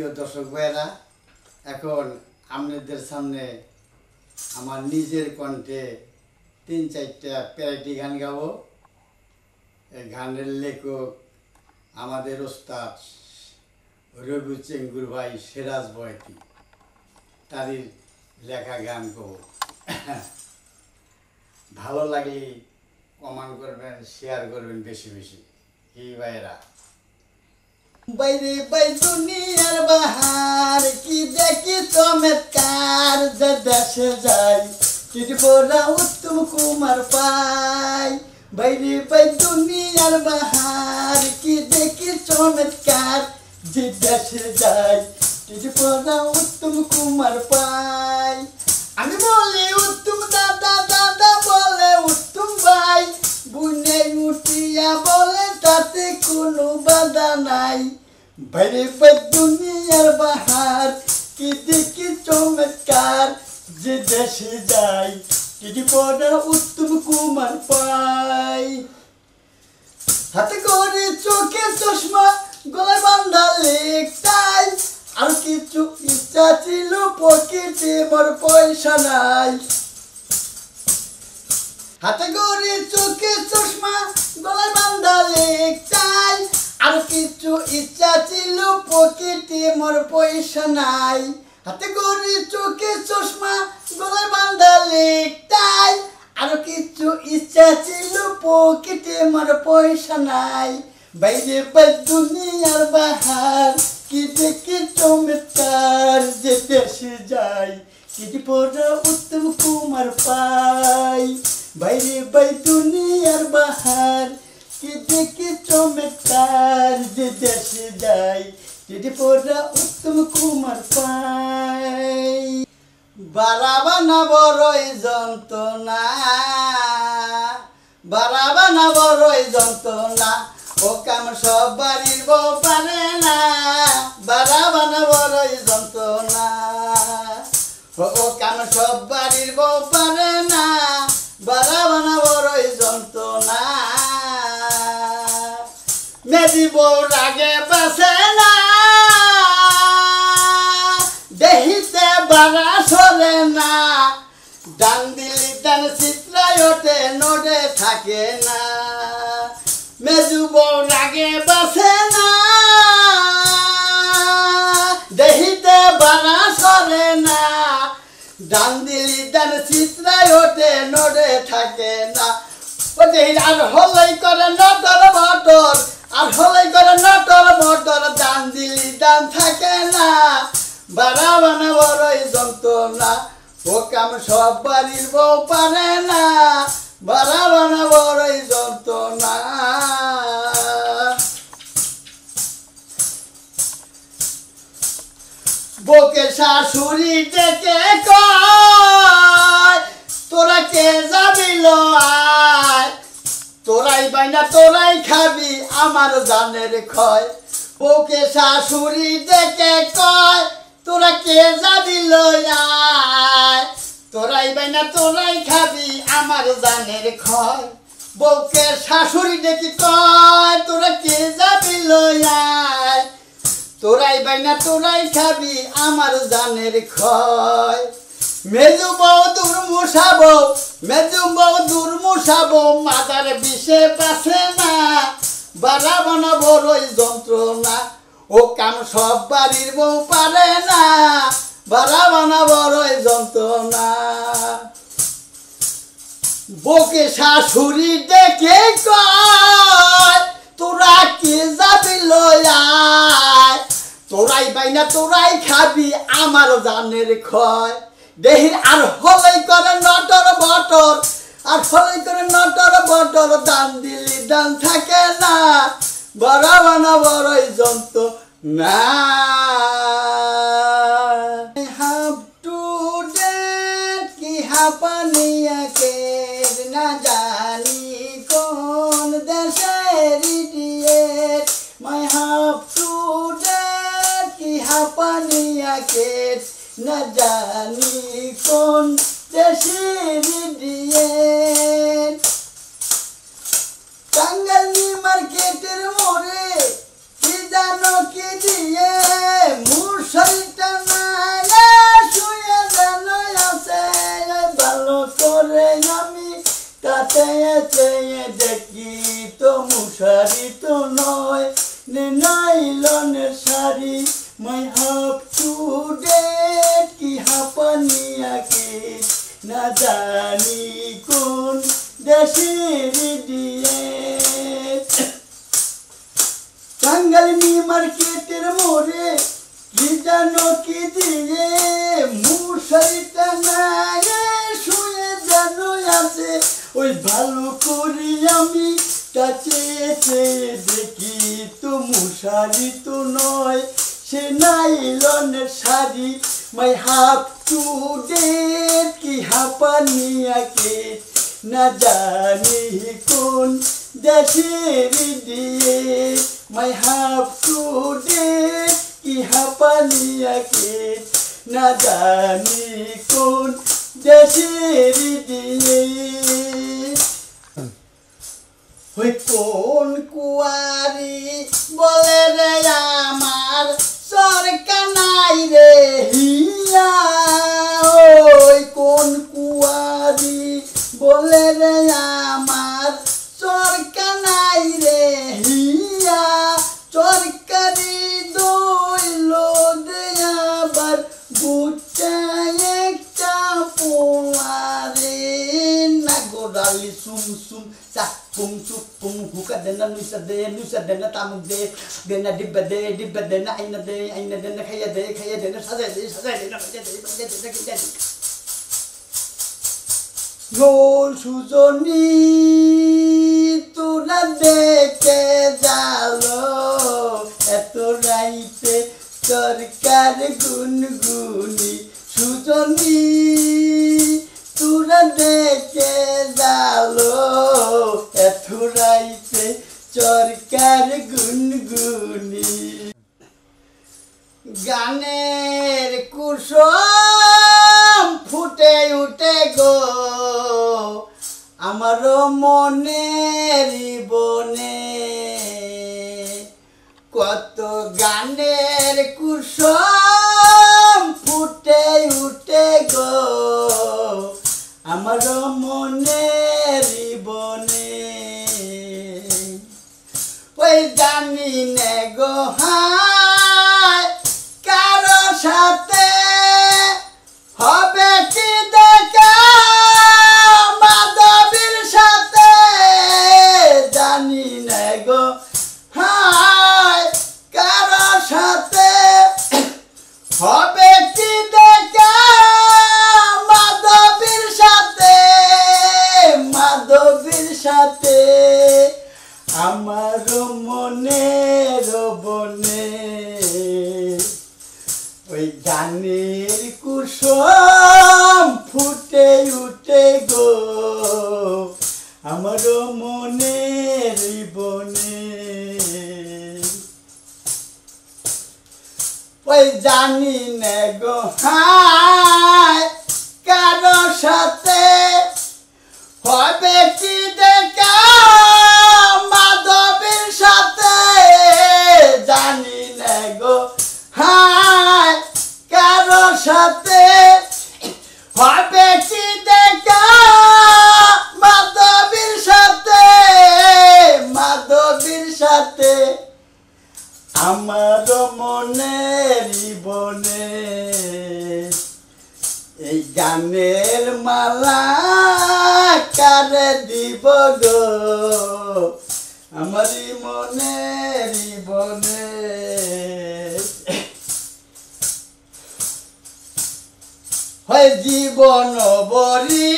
প্রিয় দর্শক ভাইয়েরা, এখন আপনাদের সামনে আমার নিজের কণ্ঠে ৩-৪টা প্যারাডি গান গাবো। এই গানের লেখক আমাদের ওস্তাদ রবি চেঙ্গুর ভাই সিরাজ বয়াতি, তারই লেখা গান গাবো। ভালো লাগলে কমেন্ট করবেন, শেয়ার করবেন বেশি বেশি। কি ভাইয়েরা, বাইরে বাই দুনিয়ার বাহার কি দেখি চমৎকার, যে দেশে যাই চিঠপোরা উত্তম কুমার পাই। বাইরে বাই দুনিয়ার বাহার কি দেখি চমৎকার, যে দেশে যাই চিঠপোরা উত্তম কুমার পাই। আমি বলি উত্তম দাদা, দাদা বলে উত্তম ভাই, বুনে উঠিয়া বলে তাতে কোনো বাধা নাই। বাইরে বাই দুনিয়ার বাহার কি দেখি চমৎকার, যে দেশে যাই চিঠি পড়া উত্তম কুমার পাই। হাতে করে চোখে চশমা, গলায় বান্ধা লেকটাই, আর কিছু ইচ্ছা ছিল পকেটে মোর পয়সা নাই। হাতে করে চোখে চশমা, গলায় বান্ধা লেকটাই, আর কিছু ইচ্ছা ছিল পকেটে মোর পয়সা নাই। হাতে করে চোখে চশমা, গলায় বান্ধা লেকটাই, আর কিছু ইচ্ছা ছিল পকেটে মোর পয়সা নাই। বাইরে বাই দুনিয়ার বাহার কি দেখি চমৎকার, যে দেশে যাই চিঠি পড়া উত্তম কুমার পাই। বাইরে বাই দুনিয়ার বাহার কি দেখি চমৎকার, যে দেশে যাই চিঠি পড়া উত্তম কুমার পাই। বারাবানা বড়ই যন্ত্রণা, বারাবানা বড়ই যন্ত্রণা, ও কাম সব বাড়ির বউ পারে না। বারাবানা বড়ই যন্ত্রণা, ও কাম সব বাড়ির বউ পারে না। বারাবানা বড়ই যন্ত্রণা, মেজি বউ রাগে বাসে না, দেহিতে বাড়া সরে না। ডান দিলি ডান চিত্রায় ওঠে, নড়ে থাকে না। মেজু বউ রাগে বাসে না, দেহিতে বাড়া সরে না। ডান দিলি ডান চিত্রায় ওঠে, নড়ে থাকে না। ও দেহি আর হলাই করে নটর বটর, আর হলাই করে নটর বটর, ডান দিলি ডান থাকে না। বারাবানা বড়ই যন্ত্রণা, ও কাম সব বাড়ির বউ পারে না। বারাবানা বড়ই যন্ত্রণা। বউকে শাশুড়ি ডেকে কয়, তোরা কে যাবি লো আয়, তোরাই বাইনা তোরাই খাবি আমার জানের ক্ষয়। বউকে শাশুড়ি ডেকে কয়, তোরা কে যাবি লো আয়, তোরাই বাইনা তোরাই খাবি আমার জানের ক্ষয়। বউকে শাশুড়ি ডেকে কয়, তোরা কে যাবি লো আয়, তোরাই বাইনা তোরাই খাবি আমার জানের ক্ষয়। মেজু বউ দূর মুসাবো, মেজু বউ দূর মুসাবো, মাদার বিষে বাসে না। বারাবানা বড়ই যন্ত্রণা, ও কাম সব বাড়ির বউ পারে না। বারাবানা বড়ই যন্ত্রণা। বউকে শাশুড়ি ডেকে কয়, তোরা কে যাবি লয়, তোরাই বাইনা তোরাই খাবি আমার জানের ক্ষয়। দেহির আর হলাই করে নটর বটর, আর হলাই করে নটর বটর, দান দিলি দান থাকে না। বারাবানা বড়ই যন্ত্রণা। হাফ টু ডেট কি হাঁপানিয়া কে না জানি কোন দেশের ইডিয়েট। মাই হাফ টু ডেট কি হাঁপানিয়া কে না জানি কোন দেশের ইডিয়েট। টাঙ্গাইল মার্কেটের মোড়ে কি জানো কি দিয়ে মুর নাইলনের শাড়ি মাই হাফ টু ডেট কি হাঁপানিয়া কে না জানি কোন দেশের ডিয়েট টাঙ্গাইল নিউ মার্কেটের মোড়ে কি জানো কি দিয়ে মশারিটা নাই শুয়ে জানো আছে ওই ভালো করি আমি কাছে দেখি তো মশারি তো নয় সে নাইলনের শাড়ি মাই হাফ টু ডেট কি হাঁপানিয়া কে না জানি কোন দেশের দিয়ে মাই হাফ টু ডেট কি হাঁপানিয়া কে না জানি কোন দেশের দিয়ে ওই কোন কুয়ারি বলে রে আমার সরকার নাই রে হিয়া ওই কোন কুয়ারি বলে রে আমার সরকার নাই রে হিয়া সরকারি দইল দে আবার বুঝা একটা পোয়ারে না গোড়ালি সুম সুম চাক pum chup pum huka dena nusa dena tamuk de dena dibba dena aina dena khaya dena saza dena khaya dena Gol suzoni তোরা দেখে জালো এত রাইতে সরকার গুনগুনি সুজনি তোরা দেখে জালো এত রাইতে সরকার গুনগুনি গানের কুসুম ফুটে উঠে গো আমার মনের বনে কত গানের কুসুম ফুটে উঠে গো আমার মনের বনে ওই জানি নে গো হায় কারো সাথে হবে কি দেখা মাধবীর সাথে জানি নে গো হায় কারো সাথে হবে কি দেখা মাধবীর সাথে আমার মনের বনে ওই গানের কুসুম ফুটে উঠে গো আমার মনের বনে ওই জানি না গো হায় কারো সাথে হবে কি দেখা মাধবীর সাথে জানি না গো হায় কারো সাথে হবে কি দেখা মাধবীর সাথে আমার মনের বনে এই গানের মালা কারে দিব গো আমারই মনের বনে হয় জীবন বরি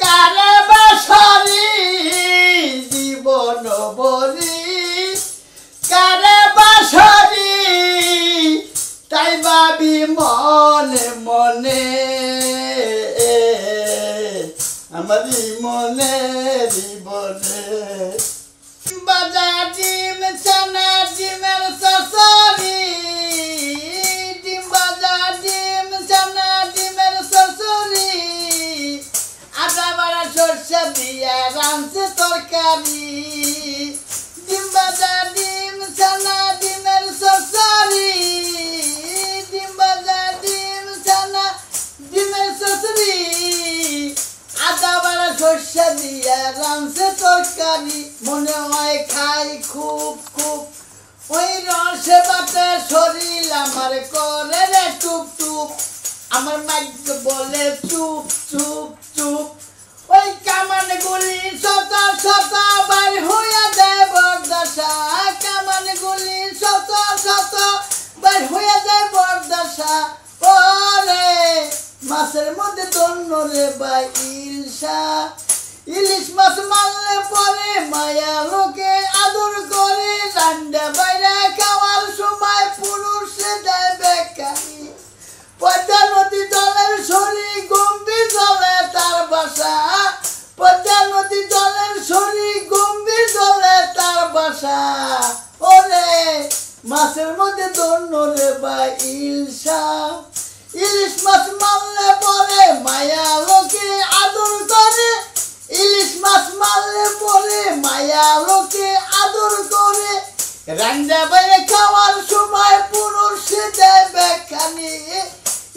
কারে বাসরি জীবন বরি কারে বাসরি তাই ভাবি মনে মনে আমারই মনের বনে বাজার ডিম ছানা ডিমের সসরি ডিম বাজার ডিম ছানা ডিমের সসরি আটা বাড়া সরষে দিয়া রাঁধছে তরকারি ডিম বাজার ডিম ছানা ডিমের সসরি ডিম বাজার ডিম ছানা ডিমের সসরি আটা বাড়া সরষে দিয়া রাঁধছে তরকারি মনে হয় খাই খুব খুব ওই রসে বাতে শরীর আমার করে রে টুপ টুপ আমার মাইক বলে চুপ চুপ চুপ ওই কামান গুলি শত শত বার হইয়া যায় বরদশা কামান গুলি শত শত বার হইয়া যায় বরদশা ওরে মাছের মধ্যে দন্য রে ভাই ইলশা ইলিশ মাছ মারলে পরে মায়া লোকে আদর করে রান্না বাইরে খাওয়ার সময় পুরুষে দেয় বেকারি পদ্মা নদী জলের সরি গম্ভীর জলে তার বাসা পদ্মা নদী জলের সরি গম্ভীর জলে তার বাসা ওরে মাছের মধ্যে দন্য রে ভাই ইলশা ইলিশ মাছ মারলে পরে মায়া লোকে আদর করে ইলিশ মাছ মারলে পরে মায়া লোকে আদর করে রান্না বাইরে খাওয়ার সময় পুরুষে দেয় বেখানি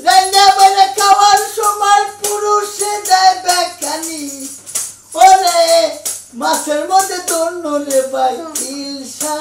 রান্না বাইরে খাওয়ার সময় পুরুষে দেয় বেখানি ওরে মাছের মধ্যে দন্য রে ভাই ইলশা